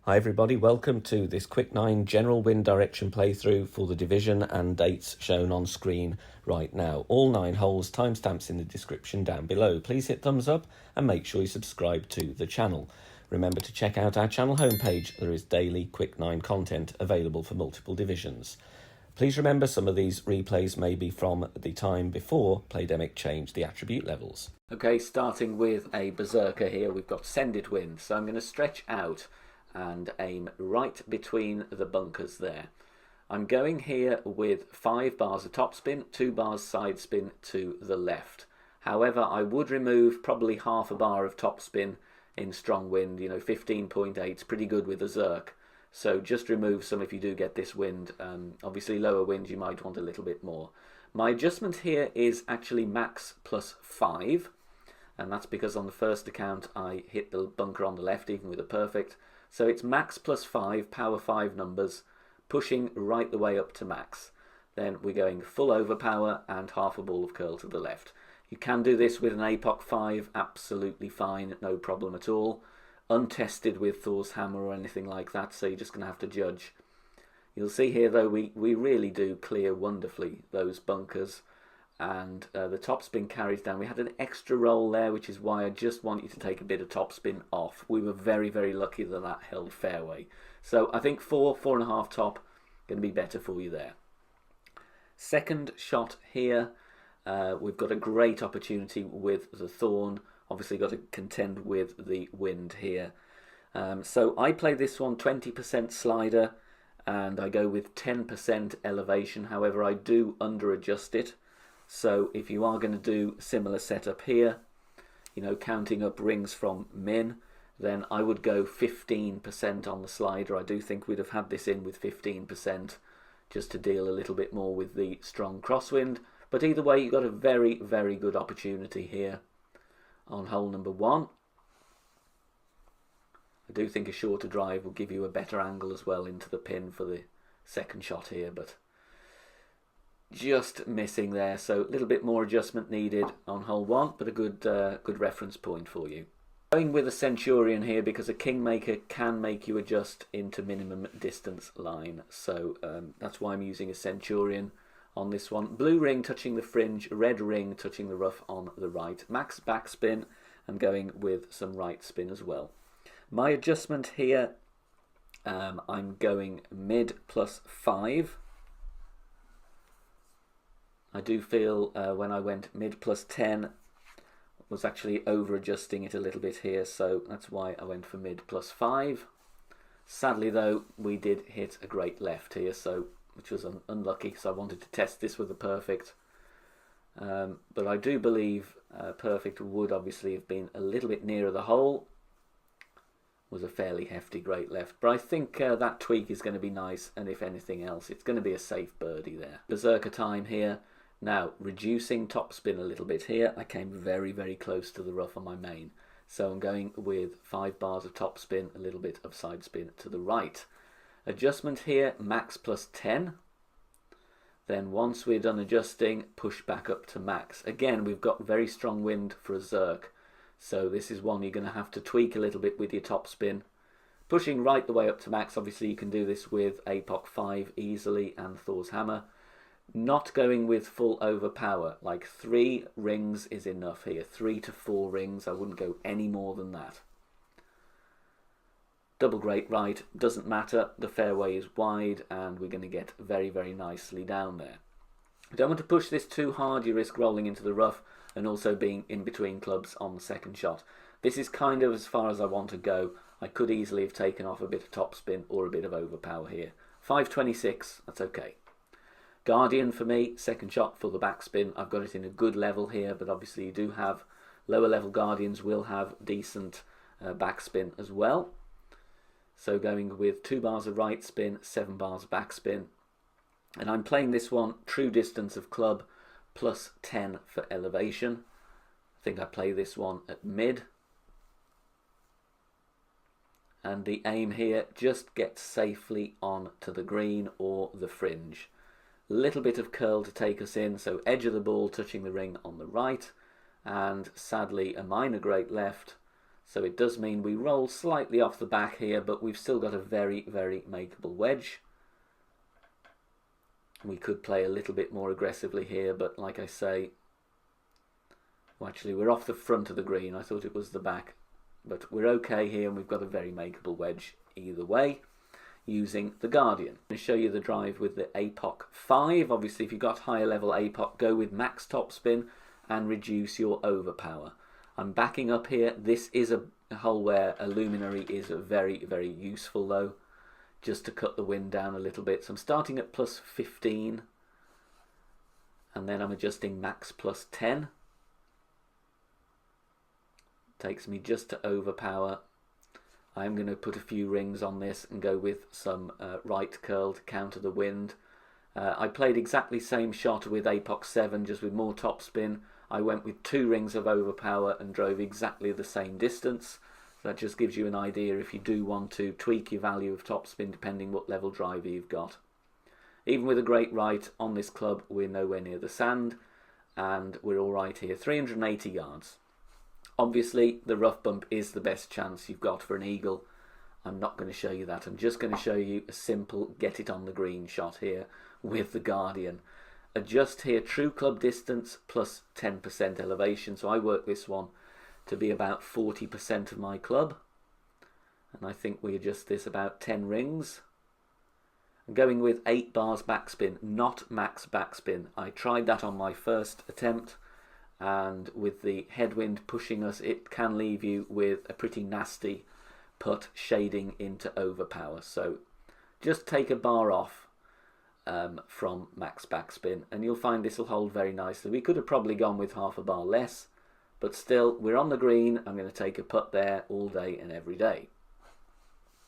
Hi everybody, welcome to this Quick 9 general wind direction playthrough for the division and dates shown on screen right now. All 9 holes, timestamps in the description down below. Please hit thumbs up and make sure you subscribe to the channel. Remember to check out our channel homepage. There is daily Quick 9 content available for multiple divisions. Please remember some of these replays may be from the time before Playdemic changed the attribute levels. Okay, starting with a berserker here, we've got Send It Wind. So I'm going to stretch out and aim right between the bunkers there. I'm going here with 5 bars of topspin, 2 bars side spin to the left. However, I would remove probably half a bar of topspin in strong wind. 15.8 is pretty good with a Zerk. So just remove some if you do get this wind. Obviously lower wind you might want a little bit more. My adjustment here is actually max plus 5. And that's because on the first account I hit the bunker on the left even with a perfect. So it's max plus 5, power 5 numbers, pushing right the way up to max. Then we're going full overpower and half a ball of curl to the left. You can do this with an APOC 5, absolutely fine, no problem at all. Untested with Thor's hammer or anything like that, so you're just going to have to judge. You'll see here though we really do clear wonderfully those bunkers. And the topspin carries down. We had an extra roll there, which is why I just want you to take a bit of topspin off. We were very, very lucky that that held fairway. So I think 4.5 top, going to be better for you there. Second shot here, we've got a great opportunity with the Thorn. Obviously got to contend with the wind here. So I play this one 20% slider and I go with 10% elevation. However, I do under adjust it. So if you are going to do similar setup here, counting up rings from min, then I would go 15% on the slider. I do think we'd have had this in with 15% just to deal a little bit more with the strong crosswind. But either way, you've got a very, very good opportunity here on hole number 1. I do think a shorter drive will give you a better angle as well into the pin for the second shot here, but just missing there, so a little bit more adjustment needed on hole 1, but a good reference point for you. Going with a Centurion here because a Kingmaker can make you adjust into minimum distance line, so that's why I'm using a Centurion on this one. Blue ring touching the fringe, red ring touching the rough on the right. Max backspin and going with some right spin as well. My adjustment here, I'm going mid plus 5. I do feel when I went mid plus 10 was actually over adjusting it a little bit here, so that's why I went for mid plus 5. Sadly though, we did hit a great left here, which was unlucky, so I wanted to test this with a perfect. But I do believe perfect would obviously have been a little bit nearer the hole. Was a fairly hefty great left, but I think that tweak is going to be nice, and if anything else, it's going to be a safe birdie there. Berserker time here. Now, reducing topspin a little bit here, I came very, very close to the rough on my main. So I'm going with 5 bars of topspin, a little bit of side spin to the right. Adjustment here, max plus 10. Then once we're done adjusting, push back up to max. Again, we've got very strong wind for a Zerk. So this is one you're going to have to tweak a little bit with your topspin. Pushing right the way up to max, obviously you can do this with APOC 5 easily and Thor's hammer. Not going with full overpower, like 3 rings is enough here, 3 to 4 rings, I wouldn't go any more than that. Double great right, doesn't matter, the fairway is wide and we're going to get very, very nicely down there. You don't want to push this too hard, you risk rolling into the rough and also being in between clubs on the second shot. This is kind of as far as I want to go. I could easily have taken off a bit of topspin or a bit of overpower here. 526, that's okay. Guardian for me, second shot for the backspin. I've got it in a good level here, but obviously you do have lower level Guardians will have decent backspin as well. So going with 2 bars of right spin, 7 bars of backspin. And I'm playing this one true distance of club plus 10 for elevation. I think I play this one at mid. And the aim here, just get safely on to the green or the fringe. Little bit of curl to take us in, so edge of the ball touching the ring on the right, and sadly a minor great left, So it does mean we roll slightly off the back here, but we've still got a very, very makeable wedge. We could play a little bit more aggressively here, but like I say, well, actually we're off the front of the green. I thought it was the back, but we're okay here, and we've got a very makeable wedge either way using the Guardian. I'm going to show you the drive with the APOC 5. Obviously, if you've got higher level APOC, go with max topspin and reduce your overpower. I'm backing up here. This is a hole where a luminary is very, very useful though, just to cut the wind down a little bit. So I'm starting at plus 15 and then I'm adjusting max plus 10. Takes me just to overpower. I'm going to put a few rings on this and go with some right curl to counter the wind. I played exactly same shot with APOC 7, just with more topspin. I went with 2 rings of overpower and drove exactly the same distance. So that just gives you an idea if you do want to tweak your value of topspin depending what level driver you've got. Even with a great right on this club, we're nowhere near the sand and we're all right here. 380 yards. Obviously, the rough bump is the best chance you've got for an eagle. I'm not going to show you that. I'm just going to show you a simple get it on the green shot here with the Guardian. Adjust here true club distance plus 10% elevation. So I work this one to be about 40% of my club. And I think we adjust this about 10 rings. I'm going with 8 bars backspin, not max backspin. I tried that on my first attempt, and with the headwind pushing us, it can leave you with a pretty nasty putt shading into overpower. So just take a bar off from max backspin and you'll find this will hold very nicely. We could have probably gone with half a bar less, but still, we're on the green. I'm going to take a putt there all day and every day.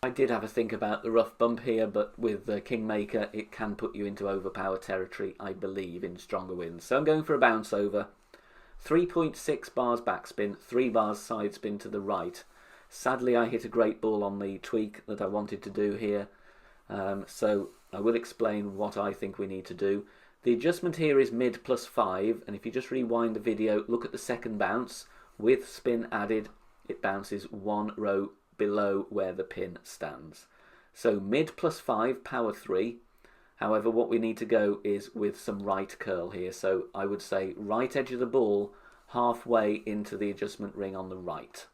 I did have a think about the rough bump here, but with the Kingmaker, it can put you into overpower territory, I believe, in stronger winds. So I'm going for a bounce over. 3.6 bars backspin, 3 bars side spin to the right. Sadly, I hit a great ball on the tweak that I wanted to do here. So I will explain what I think we need to do. The adjustment here is mid plus 5, and if you just rewind the video, look at the second bounce. With spin added, it bounces 1 row below where the pin stands. So mid plus 5, power 3. However, what we need to go is with some right curl here. So I would say right edge of the ball, halfway into the adjustment ring on the right.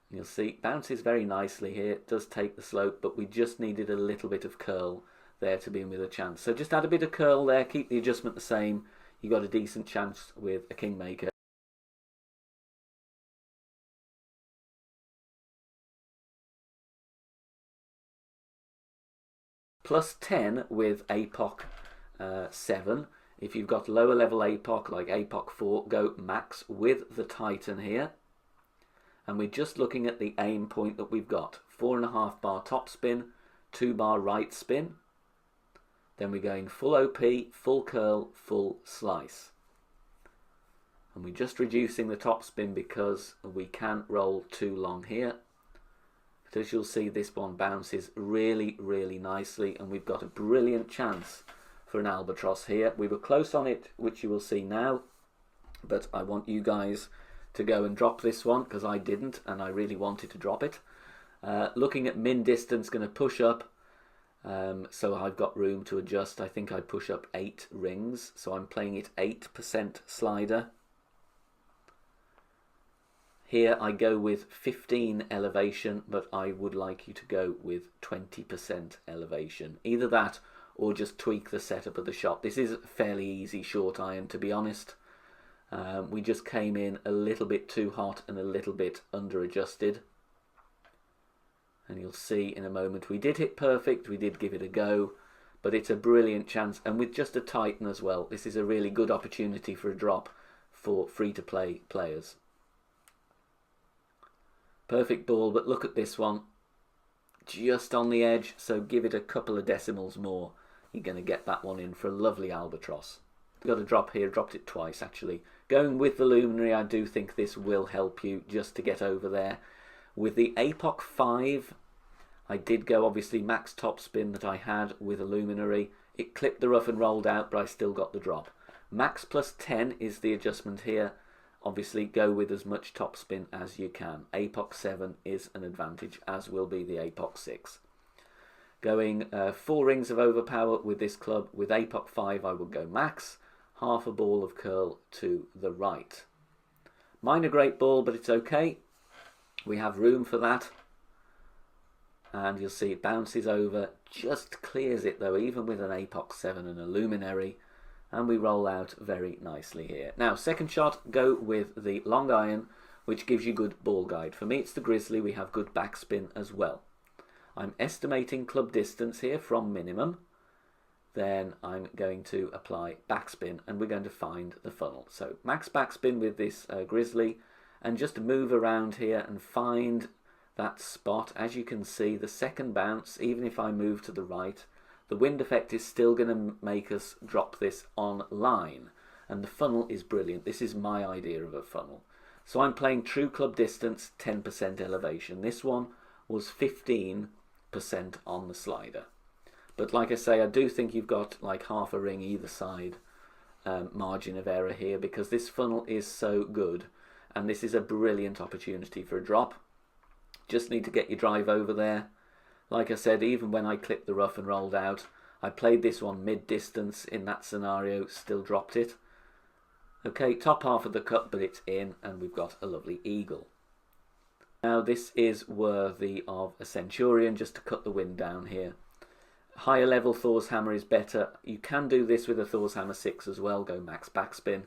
You'll see, bounces very nicely here. It does take the slope, but we just needed a little bit of curl there to be in with a chance. So just add a bit of curl there, keep the adjustment the same. You got a decent chance with a Kingmaker. Plus 10 with APOC 7. If you've got lower level APOC like APOC 4, go max with the Titan here. And we're just looking at the aim point that we've got. 4.5 bar top spin, 2 bar right spin. Then we're going full OP, full curl, full slice. And we're just reducing the top spin because we can't roll too long here. But as you'll see, this one bounces really, really nicely, and we've got a brilliant chance for an albatross here. We were close on it, which you will see now, but I want you guys to go and drop this one because I didn't, and I really wanted to drop it. Looking at min distance, going to push up, so I've got room to adjust. I think I push up 8 rings, so I'm playing it 8% slider. Here I go with 15 elevation, but I would like you to go with 20% elevation. Either that or just tweak the setup of the shot. This is a fairly easy short iron, to be honest. We just came in a little bit too hot and a little bit under adjusted. And you'll see in a moment we did hit perfect, we did give it a go, but it's a brilliant chance. And with just a Titan as well, this is a really good opportunity for a drop for free-to-play players. Perfect ball, but look at this one. Just on the edge, so give it a couple of decimals more. You're going to get that one in for a lovely albatross. Got a drop here, dropped it twice actually. Going with the luminary, I do think this will help you just to get over there. With the APOC 5, I did go obviously max top spin that I had with a luminary. It clipped the rough and rolled out, but I still got the drop. Max plus 10 is the adjustment here obviously go with as much topspin as you can. Apox 7 is an advantage, as will be the Apox 6. Going 4 rings of overpower with this club. With Apox 5 I will go max, half a ball of curl to the right. Minor great ball, but it's okay. We have room for that. And you'll see it bounces over, just clears it though, even with an Apox 7 and a Luminary. And we roll out very nicely here. Now, second shot, go with the long iron, which gives you good ball guide. For me, it's the Grizzly. We have good backspin as well. I'm estimating club distance here from minimum. Then I'm going to apply backspin, and we're going to find the funnel. So max backspin with this Grizzly, and just move around here and find that spot. As you can see, the second bounce, even if I move to the right, the wind effect is still going to make us drop this on line. And the funnel is brilliant. This is my idea of a funnel. So I'm playing true club distance, 10% elevation. This one was 15% on the slider. But like I say, I do think you've got like half a ring either side margin of error here, because this funnel is so good. And this is a brilliant opportunity for a drop. Just need to get your drive over there. Like I said, even when I clipped the rough and rolled out, I played this one mid-distance in that scenario, still dropped it. Okay, top half of the cut, but it's in, and we've got a lovely eagle. Now this is worthy of a Centurion, just to cut the wind down here. Higher level Thor's Hammer is better. You can do this with a Thor's Hammer 6 as well, go max backspin.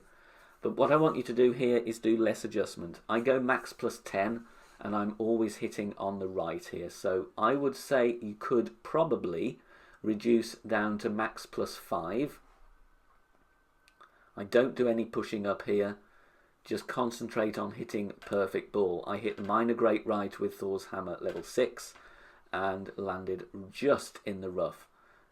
But what I want you to do here is do less adjustment. I go max plus 10, and I'm always hitting on the right here. So I would say you could probably reduce down to max plus 5. I don't do any pushing up here. Just concentrate on hitting perfect ball. I hit minor great right with Thor's Hammer level 6 and landed just in the rough.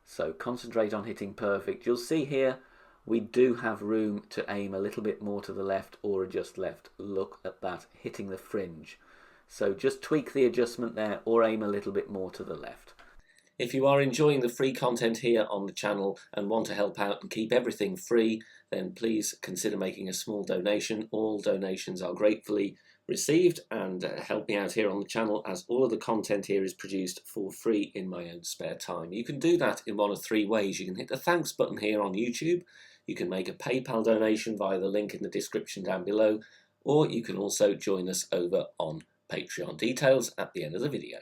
So concentrate on hitting perfect. You'll see here we do have room to aim a little bit more to the left or adjust left. Look at that, hitting the fringe. So just tweak the adjustment there or aim a little bit more to the left. If you are enjoying the free content here on the channel and want to help out and keep everything free, then please consider making a small donation. All donations are gratefully received and help me out here on the channel, as all of the content here is produced for free in my own spare time. You can do that in one of 3 ways. You can hit the thanks button here on YouTube, you can make a PayPal donation via the link in the description down below, or you can also join us over on Patreon. Details at the end of the video.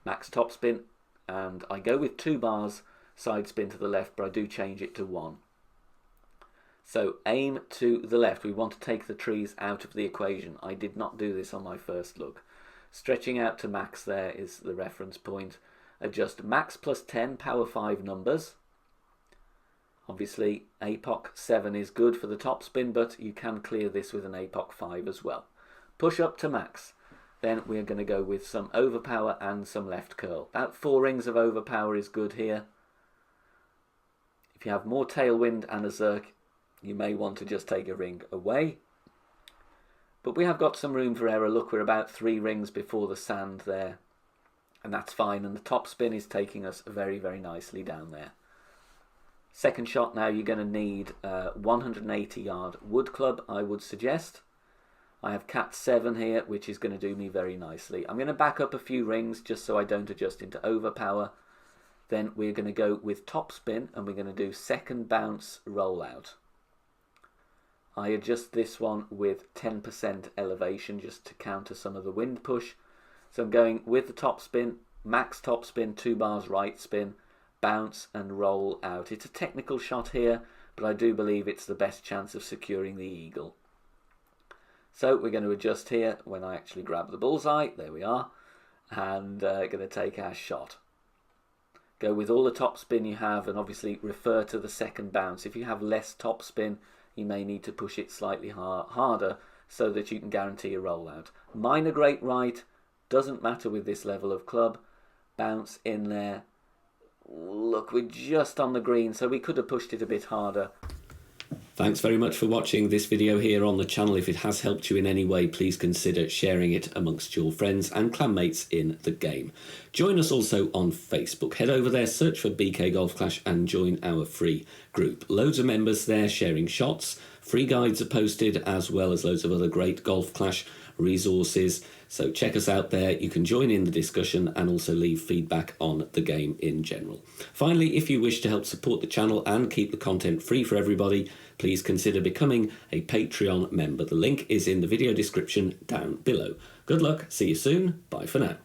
Max topspin, and I go with 2 bars side spin to the left, but I do change it to 1. So aim to the left. We want to take the trees out of the equation. I did not do this on my first look. Stretching out to max there is the reference point. Adjust max plus 10 power 5 numbers. Obviously Apox 7 is good for the top spin, but you can clear this with an Apox 5 as well. Push up to max. Then we're going to go with some overpower and some left curl. About 4 rings of overpower is good here. If you have more tailwind and a Zerk, you may want to just take a ring away. But we have got some room for error. Look, we're about 3 rings before the sand there. And that's fine. And the top spin is taking us very, very nicely down there. Second shot now, you're going to need a 180 yard wood club, I would suggest. I have cat 7 here, which is going to do me very nicely. I'm going to back up a few rings just so I don't adjust into overpower. Then we're going to go with top spin, and we're going to do second bounce rollout. I adjust this one with 10% elevation just to counter some of the wind push. So I'm going with the top spin, max top spin, 2 bars right spin, bounce and roll out. It's a technical shot here, but I do believe it's the best chance of securing the eagle. So we're going to adjust here when I actually grab the bullseye. There we are. And going to take our shot. Go with all the top spin you have, and obviously refer to the second bounce. If you have less top spin, you may need to push it slightly harder so that you can guarantee a rollout. Minor great right, doesn't matter with this level of club. Bounce in there. Look, we're just on the green, so we could have pushed it a bit harder. Thanks very much for watching this video here on the channel. If it has helped you in any way, please consider sharing it amongst your friends and clanmates in the game. Join us also on Facebook. Head over there, search for BK Golf Clash and join our free group. Loads of members there sharing shots. Free guides are posted, as well as loads of other great Golf Clash resources. So check us out there. You can join in the discussion and also leave feedback on the game in general. Finally, if you wish to help support the channel and keep the content free for everybody, please consider becoming a Patreon member. The link is in the video description down below. Good luck. See you soon. Bye for now.